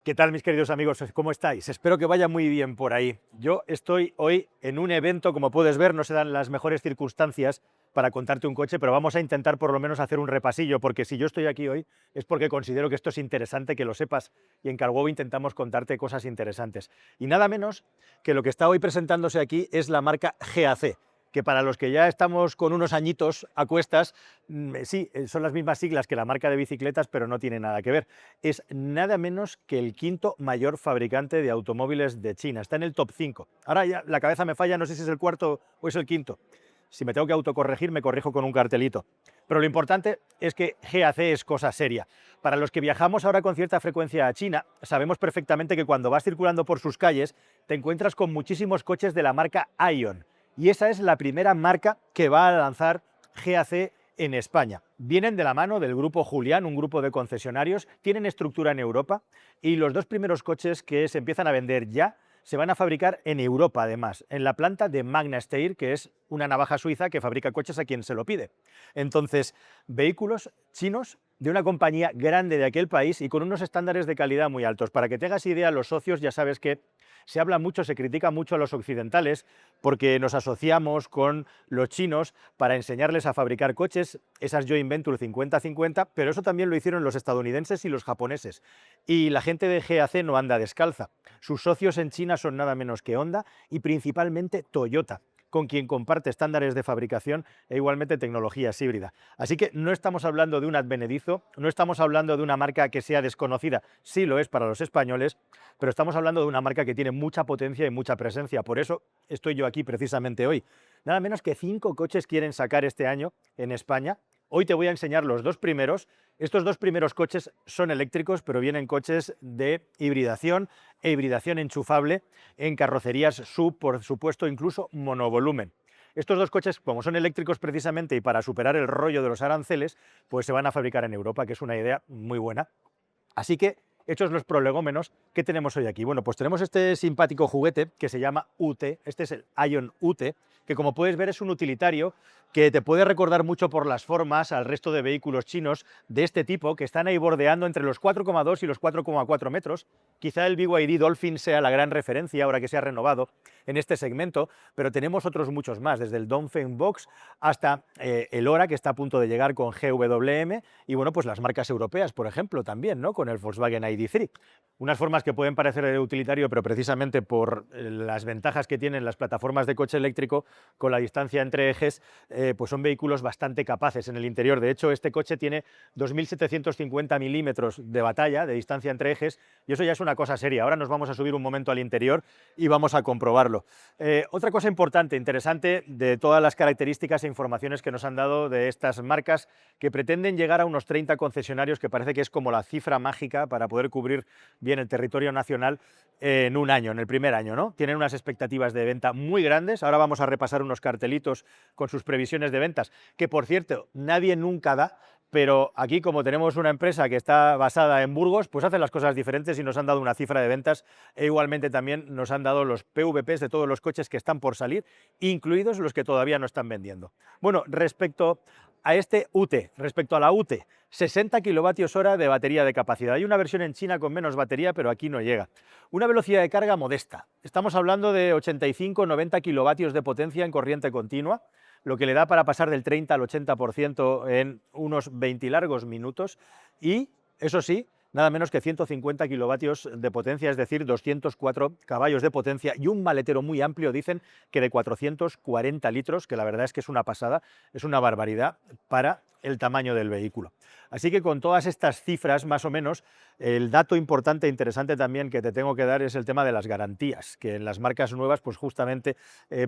¿Qué tal, mis queridos amigos? ¿Cómo estáis? Espero que vaya muy bien por ahí. Yo estoy hoy en un evento, como puedes ver, no se dan las mejores circunstancias para contarte un coche, pero vamos a intentar por lo menos hacer un repasillo, porque si yo estoy aquí hoy es porque considero que esto es interesante, que lo sepas, y en Carwow intentamos contarte cosas interesantes. Y nada menos que lo que está hoy presentándose aquí es la marca GAC, que para los que ya estamos con unos añitos a cuestas, sí, son las mismas siglas que la marca de bicicletas, pero no tiene nada que ver. Es nada menos que el quinto mayor fabricante de automóviles de China. Está en el top 5. Ahora ya la cabeza me falla, no sé si es el cuarto o es el quinto. Si me tengo que autocorregir, me corrijo con un cartelito. Pero lo importante es que GAC es cosa seria. Para los que viajamos ahora con cierta frecuencia a China, sabemos perfectamente que cuando vas circulando por sus calles, te encuentras con muchísimos coches de la marca Aion. Y esa es la primera marca que va a lanzar GAC en España. Vienen de la mano del grupo Julián, un grupo de concesionarios, tienen estructura en Europa y los dos primeros coches que se empiezan a vender ya se van a fabricar en Europa, además, en la planta de Magna Steyr, que es una navaja suiza que fabrica coches a quien se lo pide. Entonces, vehículos chinos de una compañía grande de aquel país y con unos estándares de calidad muy altos. Para que te hagas idea, los socios ya sabes que se habla mucho, se critica mucho a los occidentales porque nos asociamos con los chinos para enseñarles a fabricar coches, esas joint venture 50-50, pero eso también lo hicieron los estadounidenses y los japoneses. Y la gente de GAC no anda descalza. Sus socios en China son nada menos que Honda y principalmente Toyota, con quien comparte estándares de fabricación e igualmente tecnologías híbridas. Así que no estamos hablando de un advenedizo, no estamos hablando de una marca que sea desconocida, sí lo es para los españoles, pero estamos hablando de una marca que tiene mucha potencia y mucha presencia. Por eso estoy yo aquí precisamente hoy. Nada menos que 5 coches quieren sacar este año en España. Hoy te voy a enseñar los dos primeros. Estos dos primeros coches son eléctricos, pero vienen coches de hibridación e hibridación enchufable en carrocerías sub, por supuesto, incluso monovolumen. Estos dos coches, como son eléctricos precisamente y para superar el rollo de los aranceles, pues se van a fabricar en Europa, que es una idea muy buena. Así que, hechos los prolegómenos, ¿qué tenemos hoy aquí? Bueno, pues tenemos este simpático juguete que se llama UT, este es el Aion UT, que como puedes ver es un utilitario que te puede recordar mucho por las formas al resto de vehículos chinos de este tipo, que están ahí bordeando entre los 4,2 y los 4,4 metros. Quizá el BYD Dolphin sea la gran referencia ahora que se ha renovado en este segmento, pero tenemos otros muchos más, desde el Dongfeng Box hasta el Ora, que está a punto de llegar con GWM, y bueno, pues las marcas europeas, por ejemplo, también, ¿no? Con el Volkswagen ID.3. Unas formas que pueden parecer de utilitario, pero precisamente por las ventajas que tienen las plataformas de coche eléctrico con la distancia entre ejes, pues son vehículos bastante capaces en el interior. De hecho, este coche tiene 2.750 milímetros de batalla, de distancia entre ejes, y eso ya es una cosa seria. Ahora nos vamos a subir un momento al interior y vamos a comprobarlo. Otra cosa importante, interesante, de todas las características e informaciones que nos han dado de estas marcas que pretenden llegar a unos 30 concesionarios, que parece que es como la cifra mágica para poder cubrir bien el territorio nacional en un año, en el primer año, ¿no? Tienen unas expectativas de venta muy grandes. Ahora vamos a repasar unos cartelitos con sus previsiones de ventas, que por cierto, nadie nunca da, pero aquí, como tenemos una empresa que está basada en Burgos, pues hacen las cosas diferentes y nos han dado una cifra de ventas e igualmente también nos han dado los PVPs de todos los coches que están por salir, incluidos los que todavía no están vendiendo. Bueno, respecto a este UT, respecto a la UT, 60 kilovatios hora de batería de capacidad. Hay una versión en China con menos batería, pero aquí no llega. Una velocidad de carga modesta. Estamos hablando de 85-90 kilovatios de potencia en corriente continua, lo que le da para pasar del 30 al 80% en unos 20 largos minutos y, eso sí, nada menos que 150 kilovatios de potencia, es decir, 204 caballos de potencia y un maletero muy amplio, dicen que de 440 litros, que la verdad es que es una pasada, es una barbaridad para el tamaño del vehículo. Así que con todas estas cifras, más o menos, el dato importante e interesante también que te tengo que dar es el tema de las garantías, que en las marcas nuevas pues justamente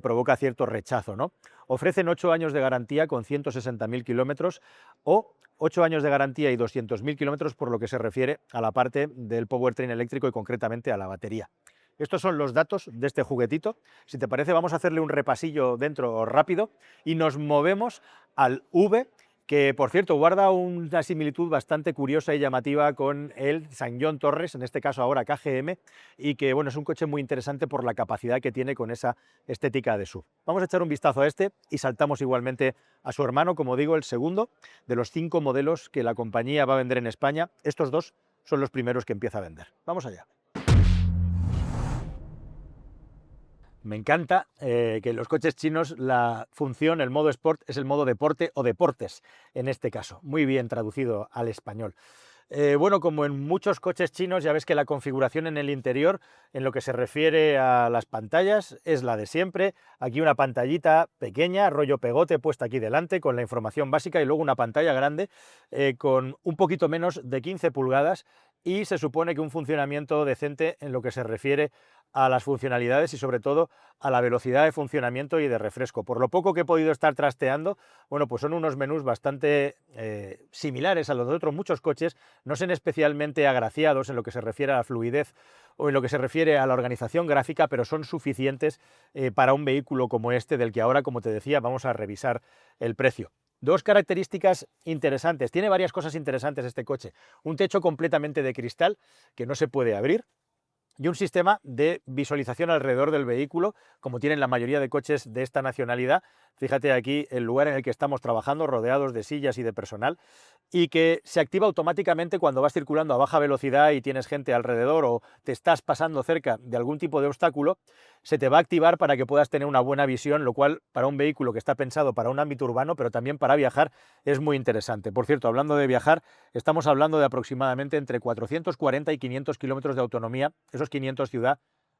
provoca cierto rechazo, ¿no? Ofrecen 8 años de garantía con 160.000 kilómetros o 8 años de garantía y 200.000 kilómetros por lo que se refiere a la parte del powertrain eléctrico y concretamente a la batería. Estos son los datos de este juguetito. Si te parece, vamos a hacerle un repasillo dentro rápido y nos movemos al V, que por cierto guarda una similitud bastante curiosa y llamativa con el Ssangyong Torres, en este caso ahora KGM, y que bueno, es un coche muy interesante por la capacidad que tiene con esa estética de SUV. Vamos a echar un vistazo a este y saltamos igualmente a su hermano, como digo, el segundo de los 5 modelos que la compañía va a vender en España. Estos dos son los primeros que empieza a vender. Vamos allá. Me encanta que en los coches chinos la función, el modo Sport, es el modo deporte o deportes, en este caso. Muy bien traducido al español. Bueno, como en muchos coches chinos, ya ves que la configuración en el interior, en lo que se refiere a las pantallas, es la de siempre. Aquí una pantallita pequeña, rollo pegote, puesta aquí delante, con la información básica, y luego una pantalla grande con un poquito menos de 15 pulgadas, y se supone que un funcionamiento decente en lo que se refiere a las funcionalidades y sobre todo a la velocidad de funcionamiento y de refresco. Por lo poco que he podido estar trasteando, bueno, pues son unos menús bastante similares a los de otros muchos coches, no son especialmente agraciados en lo que se refiere a la fluidez o en lo que se refiere a la organización gráfica, pero son suficientes para un vehículo como este, del que ahora, como te decía, vamos a revisar el precio. Dos características interesantes. Tiene varias cosas interesantes este coche. Un techo completamente de cristal que no se puede abrir, y un sistema de visualización alrededor del vehículo, como tienen la mayoría de coches de esta nacionalidad. Fíjate aquí el lugar en el que estamos trabajando, rodeados de sillas y de personal, y que se activa automáticamente cuando vas circulando a baja velocidad y tienes gente alrededor o te estás pasando cerca de algún tipo de obstáculo. Se te va a activar para que puedas tener una buena visión, lo cual para un vehículo que está pensado para un ámbito urbano, pero también para viajar, es muy interesante. Por cierto, hablando de viajar, estamos hablando de aproximadamente entre 440 y 500 kilómetros de autonomía, esos 500 ciudad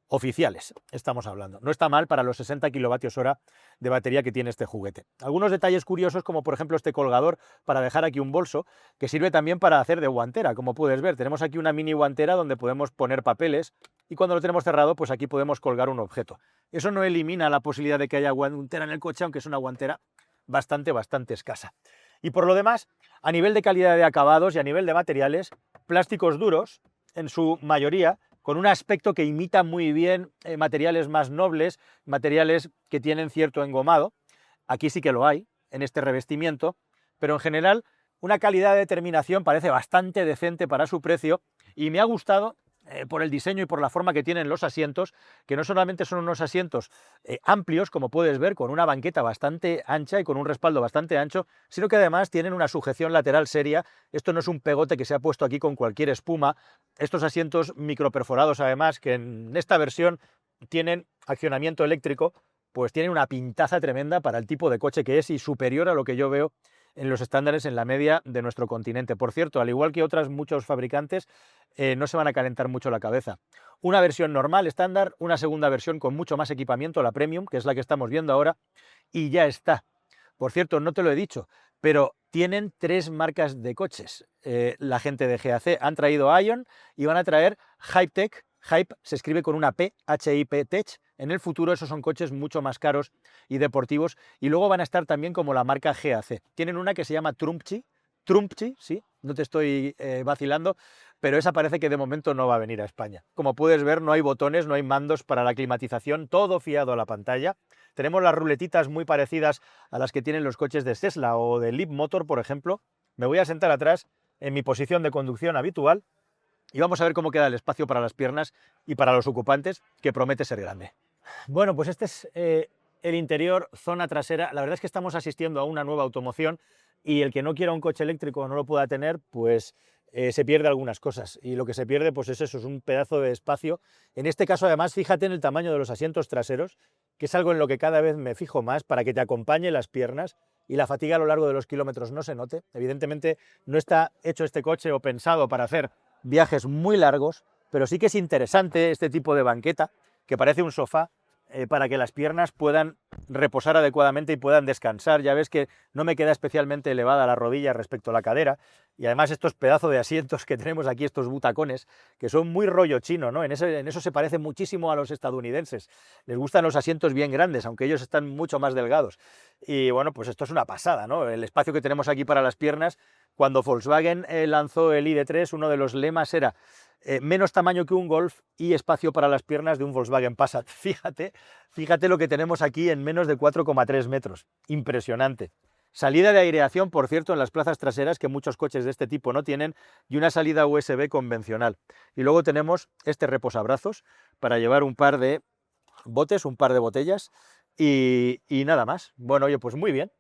oficiales estamos hablando. No está mal para los 60 kilovatios hora de batería que tiene este juguete. Algunos detalles curiosos, como por ejemplo este colgador para dejar aquí un bolso, que sirve también para hacer de guantera. Como puedes ver, tenemos aquí una mini guantera donde podemos poner papeles, y cuando lo tenemos cerrado, pues aquí podemos colgar un objeto. Eso no elimina la posibilidad de que haya guantera en el coche, aunque es una guantera bastante escasa. Y por lo demás, a nivel de calidad de acabados y a nivel de materiales, plásticos duros, en su mayoría, con un aspecto que imita muy bien materiales más nobles, materiales que tienen cierto engomado. Aquí sí que lo hay, en este revestimiento, pero en general una calidad de terminación parece bastante decente para su precio, y me ha gustado por el diseño y por la forma que tienen los asientos, que no solamente son unos asientos amplios, como puedes ver, con una banqueta bastante ancha y con un respaldo bastante ancho, sino que además tienen una sujeción lateral seria. Esto no es un pegote que se ha puesto aquí con cualquier espuma. Estos asientos microperforados, además, que en esta versión tienen accionamiento eléctrico, pues tienen una pintaza tremenda para el tipo de coche que es, y superior a lo que yo veo en los estándares en la media de nuestro continente. Por cierto, al igual que muchos fabricantes, no se van a calentar mucho la cabeza. Una versión normal, estándar, una segunda versión con mucho más equipamiento, la Premium, que es la que estamos viendo ahora, y ya está. Por cierto, no te lo he dicho, pero tienen 3 marcas de coches. La gente de GAC han traído Ion y van a traer Hype-Tech. Hype se escribe con una P, H-I-P, Tech. En el futuro esos son coches mucho más caros y deportivos, y luego van a estar también como la marca GAC. Tienen una que se llama Trumpchi, sí, no te estoy vacilando, pero esa parece que de momento no va a venir a España. Como puedes ver, no hay botones, no hay mandos para la climatización, todo fiado a la pantalla. Tenemos las ruletitas muy parecidas a las que tienen los coches de Tesla o de Leapmotor, por ejemplo. Me voy a sentar atrás en mi posición de conducción habitual y vamos a ver cómo queda el espacio para las piernas y para los ocupantes, que promete ser grande. Bueno, pues este es el interior, zona trasera. La verdad es que estamos asistiendo a una nueva automoción, y el que no quiera un coche eléctrico o no lo pueda tener, pues se pierde algunas cosas. Y lo que se pierde, pues es eso, es un pedazo de espacio. En este caso, además, fíjate en el tamaño de los asientos traseros, que es algo en lo que cada vez me fijo más, para que te acompañe las piernas y la fatiga a lo largo de los kilómetros no se note. Evidentemente, no está hecho este coche o pensado para hacer viajes muy largos, pero sí que es interesante este tipo de banqueta, que parece un sofá, para que las piernas puedan reposar adecuadamente y puedan descansar. Ya ves que no me queda especialmente elevada la rodilla respecto a la cadera, y además estos pedazos de asientos que tenemos aquí, estos butacones, que son muy rollo chino, ¿no? En eso se parece muchísimo a los estadounidenses. Les gustan los asientos bien grandes, aunque ellos están mucho más delgados. Y bueno, pues esto es una pasada, ¿no? El espacio que tenemos aquí para las piernas. Cuando Volkswagen lanzó el ID.3, uno de los lemas era menos tamaño que un Golf y espacio para las piernas de un Volkswagen Passat. Fíjate lo que tenemos aquí en menos de 4,3 metros. Impresionante. Salida de aireación, por cierto, en las plazas traseras, que muchos coches de este tipo no tienen, y una salida USB convencional. Y luego tenemos este reposabrazos para llevar un par de botes, un par de botellas, y nada más. Bueno, oye, pues muy bien.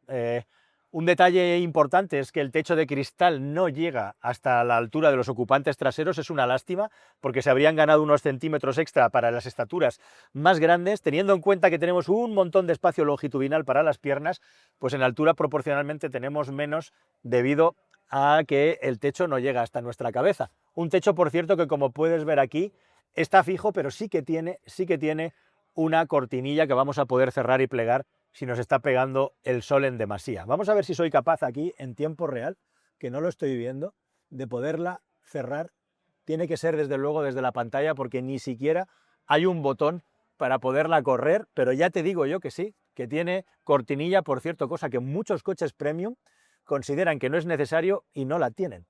Un detalle importante es que el techo de cristal no llega hasta la altura de los ocupantes traseros, es una lástima, porque se habrían ganado unos centímetros extra para las estaturas más grandes, teniendo en cuenta que tenemos un montón de espacio longitudinal para las piernas, pues en altura proporcionalmente tenemos menos debido a que el techo no llega hasta nuestra cabeza. Un techo, por cierto, que como puedes ver aquí, está fijo, pero sí que tiene una cortinilla que vamos a poder cerrar y plegar si nos está pegando el sol en demasía. Vamos a ver si soy capaz aquí, en tiempo real, que no lo estoy viendo, de poderla cerrar. Tiene que ser desde luego desde la pantalla porque ni siquiera hay un botón para poderla correr, pero ya te digo yo que sí, que tiene cortinilla, por cierto, cosa que muchos coches premium consideran que no es necesario y no la tienen.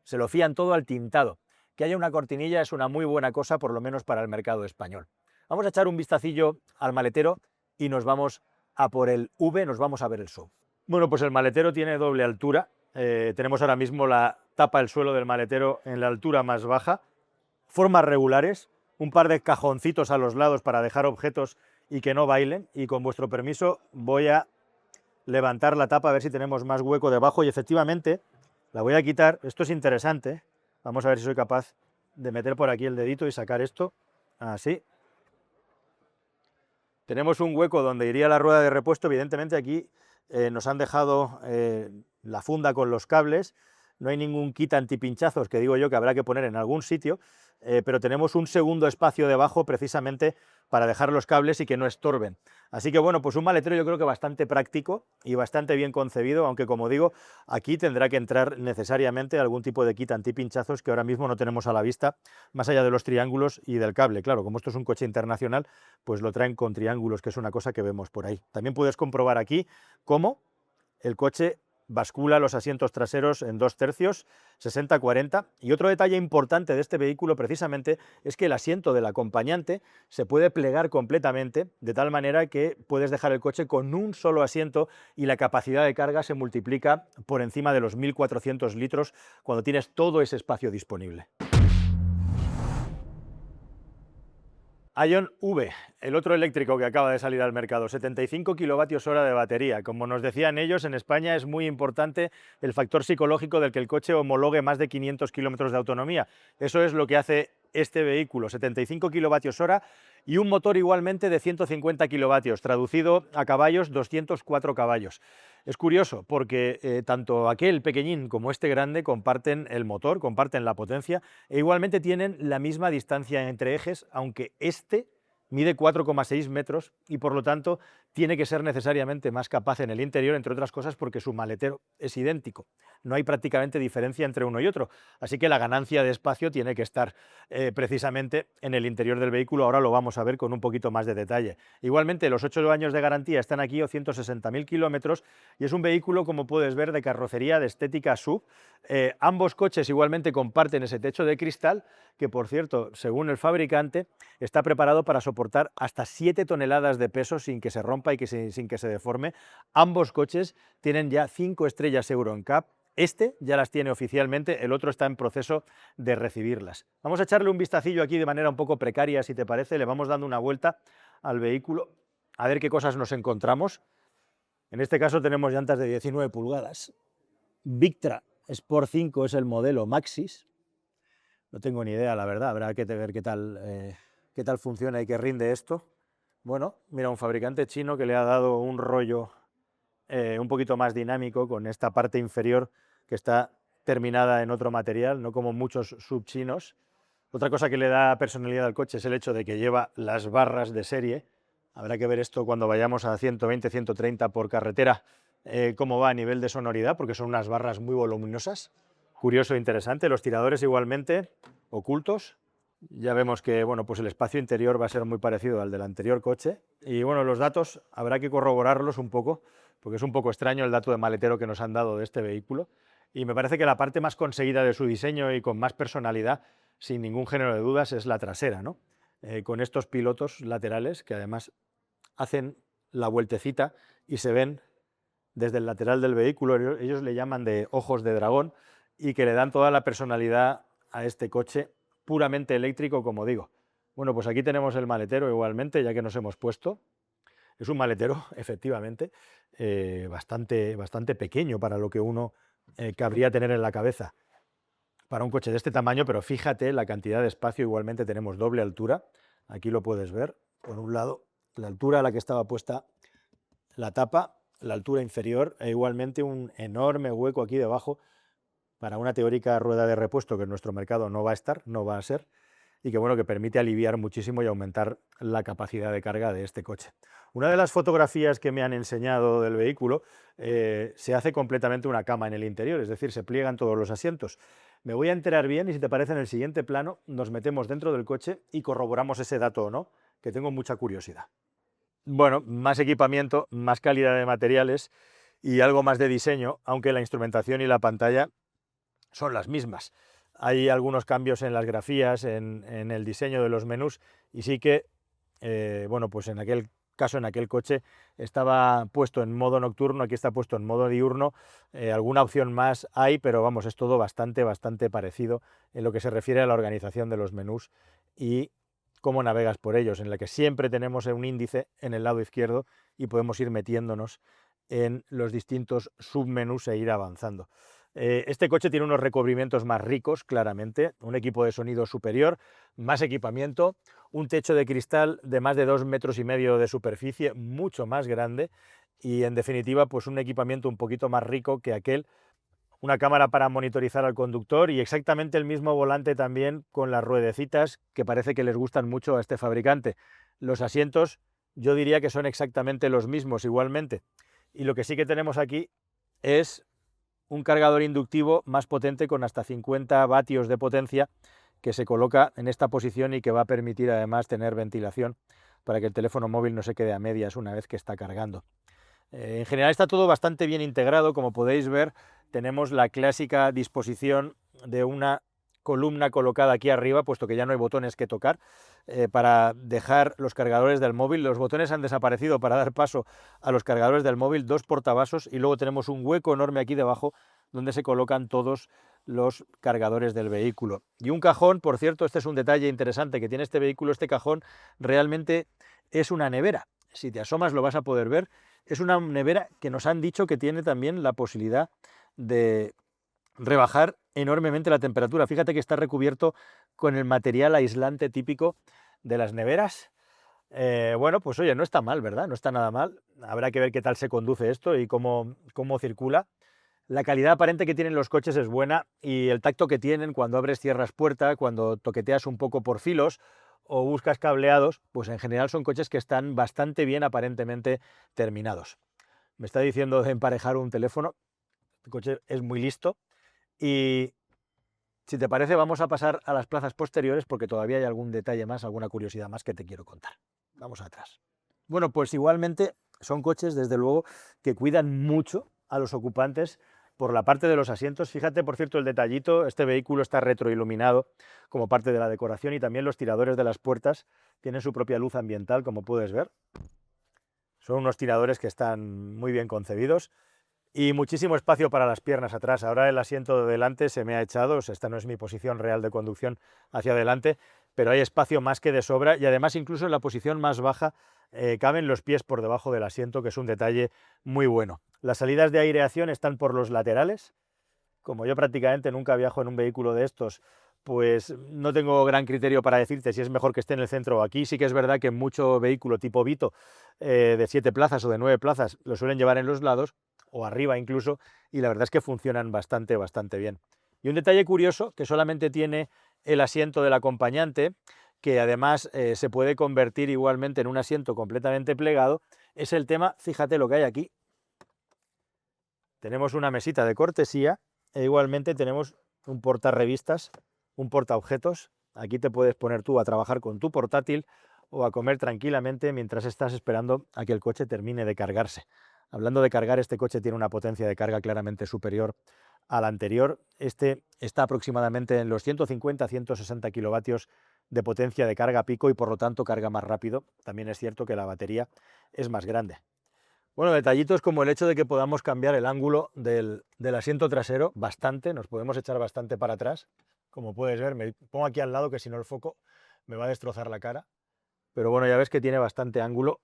Se lo fían todo al tintado. Que haya una cortinilla es una muy buena cosa, por lo menos para el mercado español. Vamos a echar un vistacillo al maletero y nos vamos a por el V, nos vamos a ver el SUV. Bueno, pues el maletero tiene doble altura. Tenemos ahora mismo la tapa del suelo del maletero en la altura más baja. Formas regulares, un par de cajoncitos a los lados para dejar objetos y que no bailen. Y con vuestro permiso voy a levantar la tapa a ver si tenemos más hueco debajo y efectivamente la voy a quitar. Esto es interesante. Vamos a ver si soy capaz de meter por aquí el dedito y sacar esto. Así. Tenemos un hueco donde iría la rueda de repuesto. Evidentemente aquí nos han dejado la funda con los cables. No hay ningún kit antipinchazos que digo yo que habrá que poner en algún sitio, pero tenemos un segundo espacio debajo precisamente para dejar los cables y que no estorben. Así que bueno, pues un maletero yo creo que bastante práctico y bastante bien concebido, aunque como digo, aquí tendrá que entrar necesariamente algún tipo de kit antipinchazos que ahora mismo no tenemos a la vista, más allá de los triángulos y del cable. Claro, como esto es un coche internacional, pues lo traen con triángulos, que es una cosa que vemos por ahí. También puedes comprobar aquí cómo el coche bascula los asientos traseros en 2/3, 60-40. Y otro detalle importante de este vehículo precisamente es que el asiento del acompañante se puede plegar completamente, de tal manera que puedes dejar el coche con un solo asiento y la capacidad de carga se multiplica por encima de los 1.400 litros cuando tienes todo ese espacio disponible. Ion V, el otro eléctrico que acaba de salir al mercado, 75 kilovatios hora de batería. Como nos decían ellos, en España es muy importante el factor psicológico del que el coche homologue más de 500 kilómetros de autonomía. Eso es lo que hace este vehículo, 75 kilovatios hora y un motor igualmente de 150 kilovatios, traducido a caballos, 204 caballos. Es curioso porque tanto aquel pequeñín como este grande comparten el motor, comparten la potencia e igualmente tienen la misma distancia entre ejes, aunque este mide 4,6 metros y por lo tanto tiene que ser necesariamente más capaz en el interior, entre otras cosas porque su maletero es idéntico. No hay prácticamente diferencia entre uno y otro, así que la ganancia de espacio tiene que estar precisamente en el interior del vehículo. Ahora lo vamos a ver con un poquito más de detalle. Igualmente, los 8 años de garantía están aquí o 160.000 kilómetros y es un vehículo, como puedes ver, de carrocería de estética SUV. Ambos coches igualmente comparten ese techo de cristal que, por cierto, según el fabricante, está preparado para soportar hasta 7 toneladas de peso sin que se rompa y sin que se deforme. Ambos coches tienen ya 5 estrellas Euro NCAP. Este ya las tiene oficialmente, el otro está en proceso de recibirlas. Vamos a echarle un vistacillo aquí de manera un poco precaria, si te parece. Le vamos dando una vuelta al vehículo a ver qué cosas nos encontramos. En este caso tenemos llantas de 19 pulgadas. Victra Sport 5 es el modelo Maxxis. No tengo ni idea, la verdad, habrá que ver qué tal funciona y qué rinde esto. Bueno, mira, un fabricante chino que le ha dado un rollo un poquito más dinámico con esta parte inferior que está terminada en otro material, no como muchos subchinos. Otra cosa que le da personalidad al coche es el hecho de que lleva las barras de serie. Habrá que ver esto cuando vayamos a 120, 130 por carretera, cómo va a nivel de sonoridad, porque son unas barras muy voluminosas. Curioso e interesante. Los tiradores igualmente ocultos. Ya vemos que bueno, pues el espacio interior va a ser muy parecido al del anterior coche. Y bueno, los datos habrá que corroborarlos un poco, porque es un poco extraño el dato de maletero que nos han dado de este vehículo. Y me parece que la parte más conseguida de su diseño y con más personalidad, sin ningún género de dudas, es la trasera, ¿no? Con estos pilotos laterales que además hacen la vueltecita y se ven desde el lateral del vehículo. Ellos le llaman de ojos de dragón y que le dan toda la personalidad a este coche puramente eléctrico, como digo. Bueno, pues aquí tenemos el maletero igualmente, ya que nos hemos puesto. Es un maletero, efectivamente, bastante pequeño para lo que uno cabría tener en la cabeza para un coche de este tamaño, pero fíjate la cantidad de espacio. Igualmente tenemos doble altura, aquí lo puedes ver, por un lado la altura a la que estaba puesta la tapa, la altura inferior, e igualmente un enorme hueco aquí debajo para una teórica rueda de repuesto que en nuestro mercado no va a estar, no va a ser, y que bueno, que permite aliviar muchísimo y aumentar la capacidad de carga de este coche. Una de las fotografías que me han enseñado del vehículo, se hace completamente una cama en el interior, es decir, se pliegan todos los asientos. Me voy a enterar bien y si te parece en el siguiente plano nos metemos dentro del coche y corroboramos ese dato o no, que tengo mucha curiosidad. Bueno, más equipamiento, más calidad de materiales y algo más de diseño, aunque la instrumentación y la pantalla son las mismas. Hay algunos cambios en las grafías, en el diseño de los menús y sí que, bueno, pues en aquel caso, en aquel coche, estaba puesto en modo nocturno, aquí está puesto en modo diurno. Alguna opción más hay, pero vamos, es todo bastante parecido en lo que se refiere a la organización de los menús y cómo navegas por ellos, en la que siempre tenemos un índice en el lado izquierdo y podemos ir metiéndonos en los distintos submenús e ir avanzando. Este coche tiene unos recubrimientos más ricos, claramente, un equipo de sonido superior, más equipamiento, un techo de cristal de más de 2,5 metros de superficie, mucho más grande y, en definitiva, pues un equipamiento un poquito más rico que aquel, una cámara para monitorizar al conductor y exactamente el mismo volante también con las ruedecitas que parece que les gustan mucho a este fabricante. Los asientos yo diría que son exactamente los mismos igualmente. Y lo que sí que tenemos aquí es un cargador inductivo más potente con hasta 50 vatios de potencia que se coloca en esta posición y que va a permitir además tener ventilación para que el teléfono móvil no se quede a medias una vez que está cargando. En general está todo bastante bien integrado, como podéis ver tenemos la clásica disposición de una columna colocada aquí arriba, puesto que ya no hay botones que tocar, para dejar los cargadores del móvil. Los botones han desaparecido para dar paso a los cargadores del móvil, dos portavasos y luego tenemos un hueco enorme aquí debajo donde se colocan todos los cargadores del vehículo. Y un cajón, por cierto, este es un detalle interesante que tiene este vehículo, este cajón realmente es una nevera. Si te asomas lo vas a poder ver. Es una nevera que nos han dicho que tiene también la posibilidad de rebajar enormemente la temperatura. Fíjate que está recubierto con el material aislante típico de las neveras. Bueno, pues oye, no está mal, ¿verdad? No está nada mal. Habrá que ver qué tal se conduce esto y cómo circula. La calidad aparente que tienen los coches es buena y el tacto que tienen cuando abres, cierras puerta, cuando toqueteas un poco por filos o buscas cableados, pues en general son coches que están bastante bien aparentemente terminados. Me está diciendo de emparejar un teléfono. El coche es muy listo y si te parece vamos a pasar a las plazas posteriores porque todavía hay algún detalle más, alguna curiosidad más que te quiero contar. Vamos atrás. Bueno, pues igualmente son coches desde luego que cuidan mucho a los ocupantes por la parte de los asientos. Fíjate, por cierto, el detallito, este vehículo está retroiluminado como parte de la decoración y también los tiradores de las puertas tienen su propia luz ambiental, como puedes ver. Son unos tiradores que están muy bien concebidos. Y muchísimo espacio para las piernas atrás. Ahora el asiento de delante se me ha echado, o sea, esta no es mi posición real de conducción hacia adelante, pero hay espacio más que de sobra y además incluso en la posición más baja caben los pies por debajo del asiento, que es un detalle muy bueno. Las salidas de aireación están por los laterales. Como yo prácticamente nunca viajo en un vehículo de estos, pues no tengo gran criterio para decirte si es mejor que esté en el centro o aquí. Sí que es verdad que mucho vehículo tipo Vito de 7 plazas o de 9 plazas lo suelen llevar en los lados o arriba incluso, y la verdad es que funcionan bastante bien. Y un detalle curioso que solamente tiene el asiento del acompañante, que además se puede convertir igualmente en un asiento completamente plegado, es el tema, fíjate lo que hay aquí. Tenemos una mesita de cortesía e igualmente tenemos un portarrevistas, un portaobjetos. Aquí te puedes poner tú a trabajar con tu portátil o a comer tranquilamente mientras estás esperando a que el coche termine de cargarse. Hablando de cargar, este coche tiene una potencia de carga claramente superior al anterior. Este está aproximadamente en los 150-160 kilovatios de potencia de carga pico y por lo tanto carga más rápido. También es cierto que la batería es más grande. Bueno, detallitos como el hecho de que podamos cambiar el ángulo del asiento trasero bastante, nos podemos echar bastante para atrás. Como puedes ver, me pongo aquí al lado que si no el foco me va a destrozar la cara. Pero bueno, ya ves que tiene bastante ángulo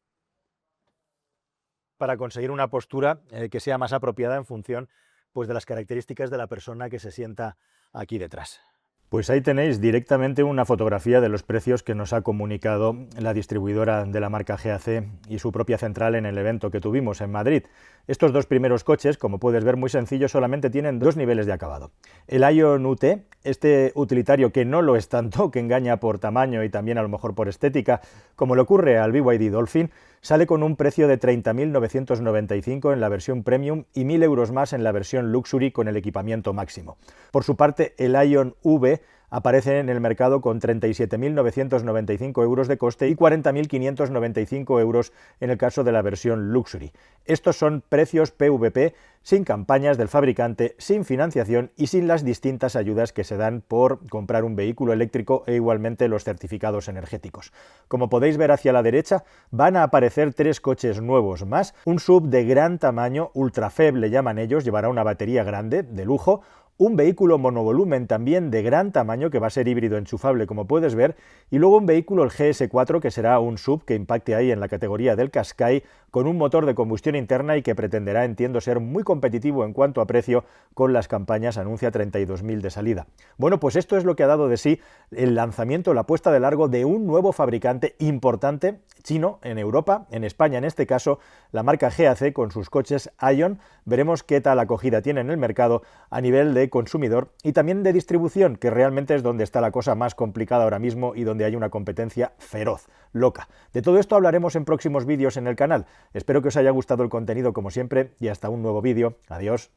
para conseguir una postura que sea más apropiada en función pues, de las características de la persona que se sienta aquí detrás. Pues ahí tenéis directamente una fotografía de los precios que nos ha comunicado la distribuidora de la marca GAC y su propia central en el evento que tuvimos en Madrid. Estos dos primeros coches, como puedes ver, muy sencillos, solamente tienen dos niveles de acabado. El Ion UT, este utilitario que no lo es tanto, que engaña por tamaño y también a lo mejor por estética, como le ocurre al BYD Dolphin, sale con un precio de 30.995 en la versión Premium y 1.000 euros más en la versión Luxury con el equipamiento máximo. Por su parte, el Ion V aparece en el mercado con 37.995 euros de coste y 40.595 euros en el caso de la versión Luxury. Estos son precios PVP sin campañas del fabricante, sin financiación y sin las distintas ayudas que se dan por comprar un vehículo eléctrico e igualmente los certificados energéticos. Como podéis ver hacia la derecha, van a aparecer tres coches nuevos más, un SUV de gran tamaño, UltraFEB le llaman ellos, llevará una batería grande, de lujo, un vehículo monovolumen también de gran tamaño que va a ser híbrido enchufable como puedes ver y luego un vehículo el GS4 que será un SUV que impacte ahí en la categoría del Qashqai con un motor de combustión interna y que pretenderá, entiendo, ser muy competitivo en cuanto a precio con las campañas anuncia 32.000 de salida. Bueno, pues esto es lo que ha dado de sí el lanzamiento, la puesta de largo de un nuevo fabricante importante chino en Europa, en España en este caso, la marca GAC con sus coches Ion. Veremos qué tal acogida tiene en el mercado a nivel de consumidor y también de distribución, que realmente es donde está la cosa más complicada ahora mismo y donde hay una competencia feroz, loca. De todo esto hablaremos en próximos vídeos en el canal. Espero que os haya gustado el contenido como siempre y hasta un nuevo vídeo. Adiós.